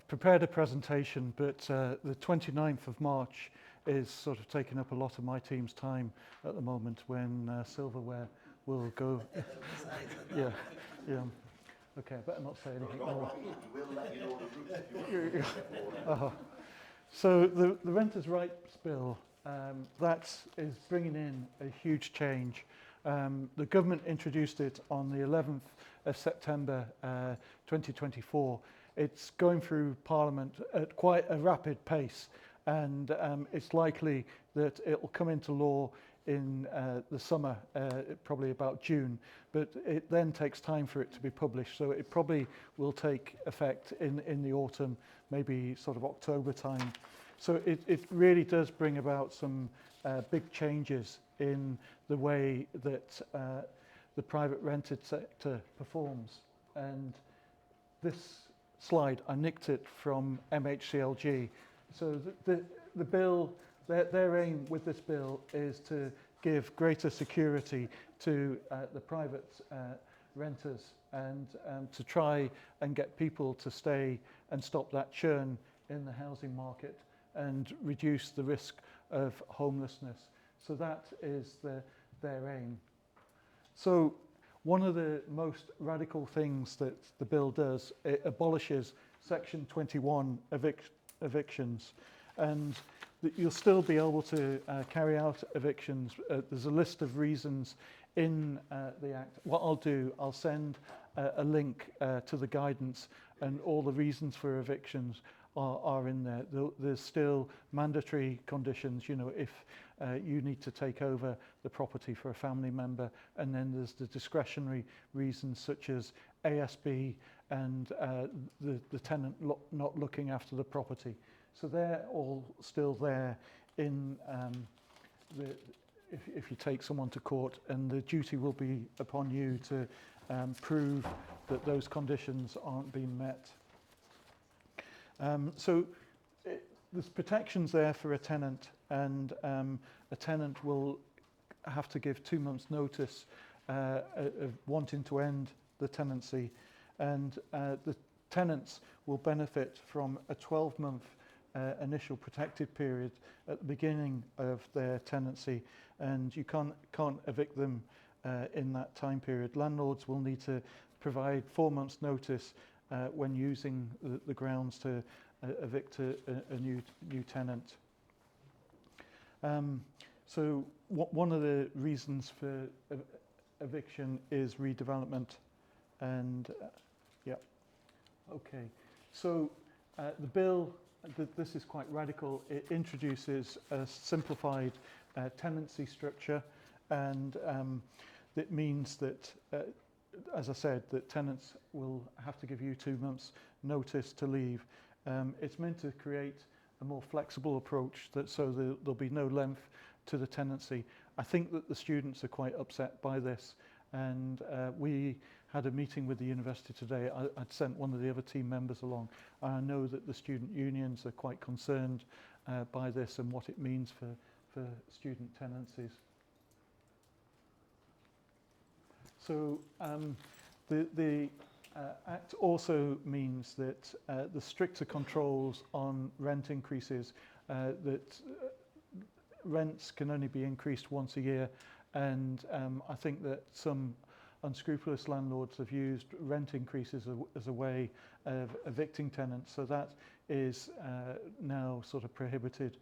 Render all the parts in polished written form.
prepared a presentation, but the 29th of March is sort of taking up a lot of my team's time at the moment when silverware will go. Yeah, yeah. Okay, I better not say anything more. We'll let you know the route if you want. So the Renters' Rights Bill, that is bringing in a huge change. The government introduced it on the 11th of September 2024. It's going through Parliament at quite a rapid pace, and it's likely that it will come into law in the summer, probably about June, but it then takes time for it to be published, so it probably will take effect in the autumn, maybe sort of October time. So it really does bring about some big changes in the way that the private rented sector performs. And this slide, I nicked it from MHCLG. So the bill, their aim with this bill is to give greater security to the private renters and to try and get people to stay and stop that churn in the housing market and reduce the risk of homelessness. So that is their aim. So one of the most radical things that the bill does, it abolishes Section 21 evictions, and you'll still be able to carry out evictions. There's a list of reasons in the Act. What I'll do, I'll send a link to the guidance, and all the reasons for evictions are in there. There's still mandatory conditions, you know, if you need to take over the property for a family member, and then there's the discretionary reasons such as ASB and the tenant not looking after the property. So they're all still there in if you take someone to court, and the duty will be upon you to prove that those conditions aren't being met. There's protections there for a tenant, and a tenant will have to give 2 months notice of wanting to end the tenancy, and the tenants will benefit from a 12-month initial protected period at the beginning of their tenancy, and you can't evict them in that time period. Landlords will need to provide 4 months notice when using the grounds to evict a new tenant. So one of the reasons for eviction is redevelopment, and yeah, okay. So the bill, this is quite radical. It introduces a simplified tenancy structure, and it means that as I said, that tenants will have to give you 2 months notice to leave. It's meant to create a more flexible approach, so there'll be no length to the tenancy. I think that the students are quite upset by this, and we had a meeting with the university today. I'd sent one of the other team members along, and I know that the student unions are quite concerned by this and what it means for student tenancies. So the Act also means that the stricter controls on rent increases, that rents can only be increased once a year, and I think that some unscrupulous landlords have used rent increases as a way of evicting tenants, so that is now sort of prohibited.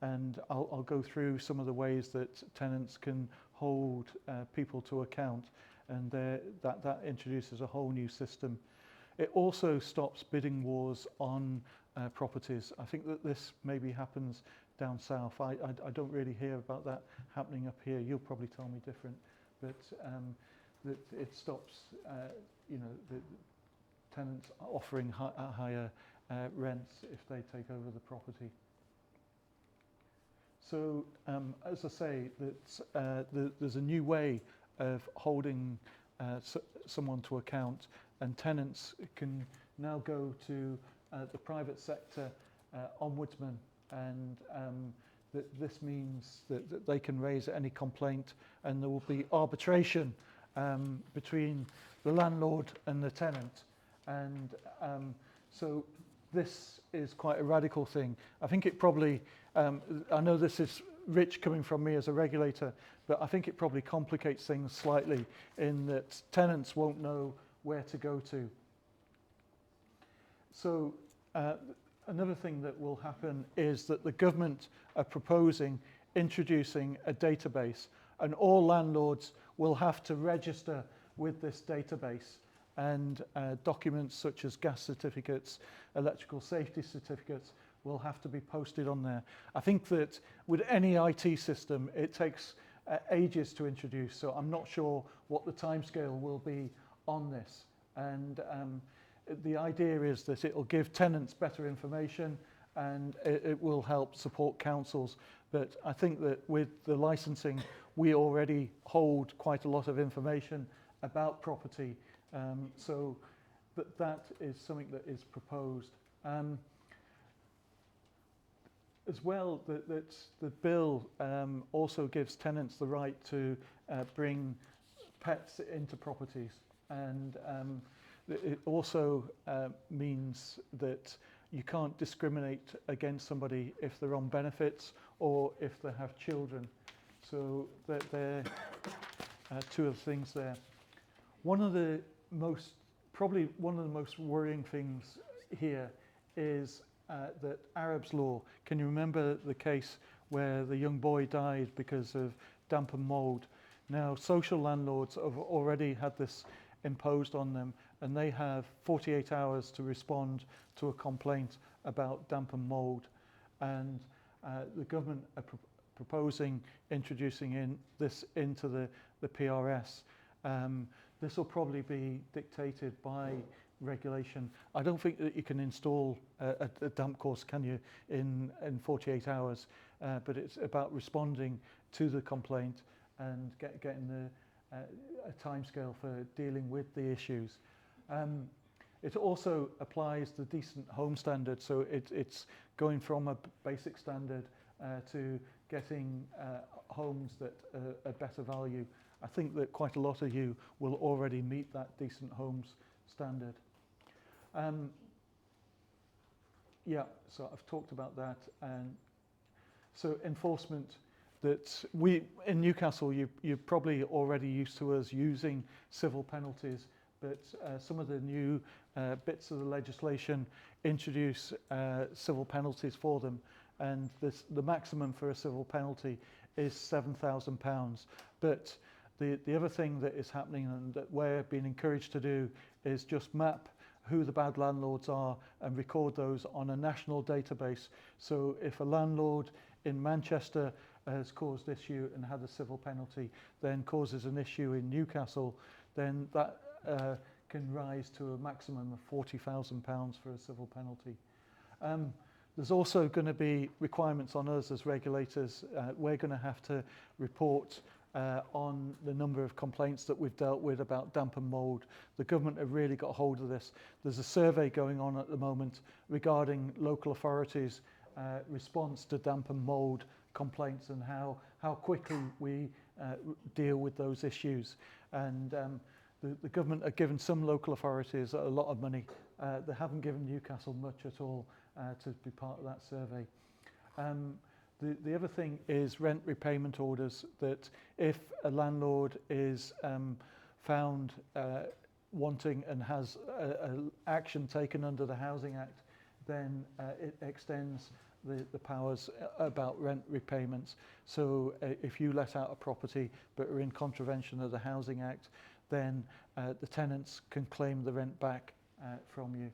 And I'll go through some of the ways that tenants can hold people to account, and that introduces a whole new system. It also stops bidding wars on properties. I think that this maybe happens down south. I don't really hear about that happening up here. You'll probably tell me different, but that it stops you know, the tenants offering higher rents if they take over the property. So as I say, that there's a new way of holding someone to account, and tenants can now go to the private sector ombudsman, and this means that they can raise any complaint, and there will be arbitration between the landlord and the tenant. And so this is quite a radical thing. I think it probably, I know this is rich coming from me as a regulator, but I think it probably complicates things slightly in that tenants won't know where to go to. So another thing that will happen is that the government are proposing introducing a database, and all landlords will have to register with this database, and documents such as gas certificates, electrical safety certificates will have to be posted on there. I think that with any IT system it takes ages to introduce, so I'm not sure what the timescale will be on this. And the idea is that it will give tenants better information, and it will help support councils. But I think that with the licensing, we already hold quite a lot of information about property, so that is something that is proposed. As well, the bill also gives tenants the right to bring pets into properties, and it also means that you can't discriminate against somebody if they're on benefits or if they have children. So there are two of the things there. Probably one of the most worrying things here is that Arab's Law. Can you remember the case where the young boy died because of damp and mould? Now, social landlords have already had this imposed on them, and they have 48 hours to respond to a complaint about damp and mould. And the government are proposing introducing this into the PRS. This will probably be dictated by regulation. I don't think that you can install a damp course, can you, in 48 hours, but it's about responding to the complaint and getting a timescale for dealing with the issues. It also applies the decent home standard, so it's going from a basic standard to getting homes that are better value. I think that quite a lot of you will already meet that decent homes standard. Yeah, so I've talked about that. And so enforcement, that we in Newcastle, you're probably already used to us using civil penalties, but some of the new bits of the legislation introduce civil penalties for them, and the maximum for a civil penalty is £7,000. But the other thing that is happening and that we're being encouraged to do is just map who the bad landlords are and record those on a national database. So if a landlord in Manchester has caused issue and had a civil penalty, then causes an issue in Newcastle, then that can rise to a maximum of £40,000 for a civil penalty. There's also going to be requirements on us as regulators. We're going to have to report on the number of complaints that we've dealt with about damp and mould. The government have really got hold of this. There's a survey going on at the moment regarding local authorities' response to damp and mould complaints and how quickly we deal with those issues. And the government have given some local authorities a lot of money. They haven't given Newcastle much at all to be part of that survey. The other thing is rent repayment orders, that if a landlord is found wanting and has action taken under the Housing Act, then it extends the powers about rent repayments. So if you let out a property but are in contravention of the Housing Act, then the tenants can claim the rent back from you.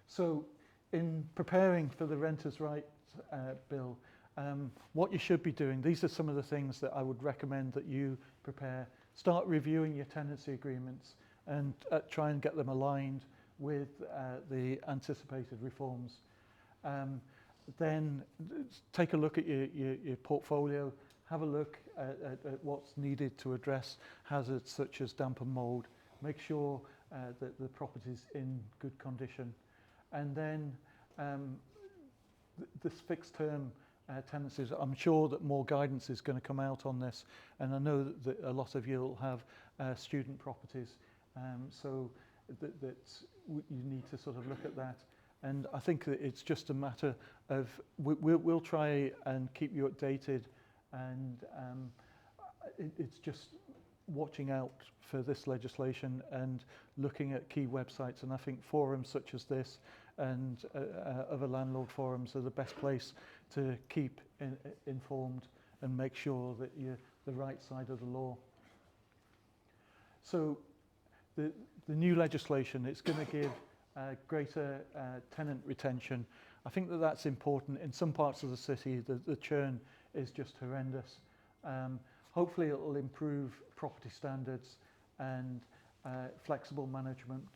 So in preparing for the Renters' Rights Bill, what you should be doing, these are some of the things that I would recommend that you prepare. Start reviewing your tenancy agreements and try and get them aligned with the anticipated reforms. Then take a look at your portfolio, have a look at what's needed to address hazards such as damp and mould. Make sure that the property's in good condition. And then this fixed term tenancies, I'm sure that more guidance is going to come out on this, and I know that a lot of you will have student properties, so that you need to sort of look at that. And I think that it's just a matter of we'll try and keep you updated, and it's just watching out for this legislation and looking at key websites. And I think forums such as this and other landlord forums are the best place to keep informed and make sure that you're the right side of the law. So the new legislation, it's going to give greater tenant retention. I think that that's important. In some parts of the city, the churn is just horrendous. Hopefully it will improve property standards and flexible management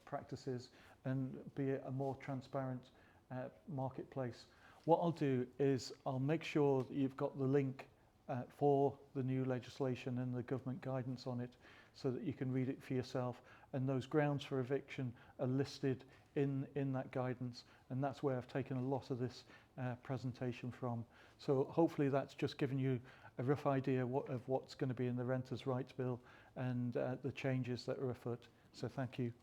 practices and be a more transparent marketplace. What I'll do is I'll make sure that you've got the link for the new legislation and the government guidance on it so that you can read it for yourself, and those grounds for eviction are listed in that guidance, and that's where I've taken a lot of this presentation from. So hopefully that's just given you a rough idea of what's going to be in the Renters' Rights Bill and the changes that are afoot. So thank you.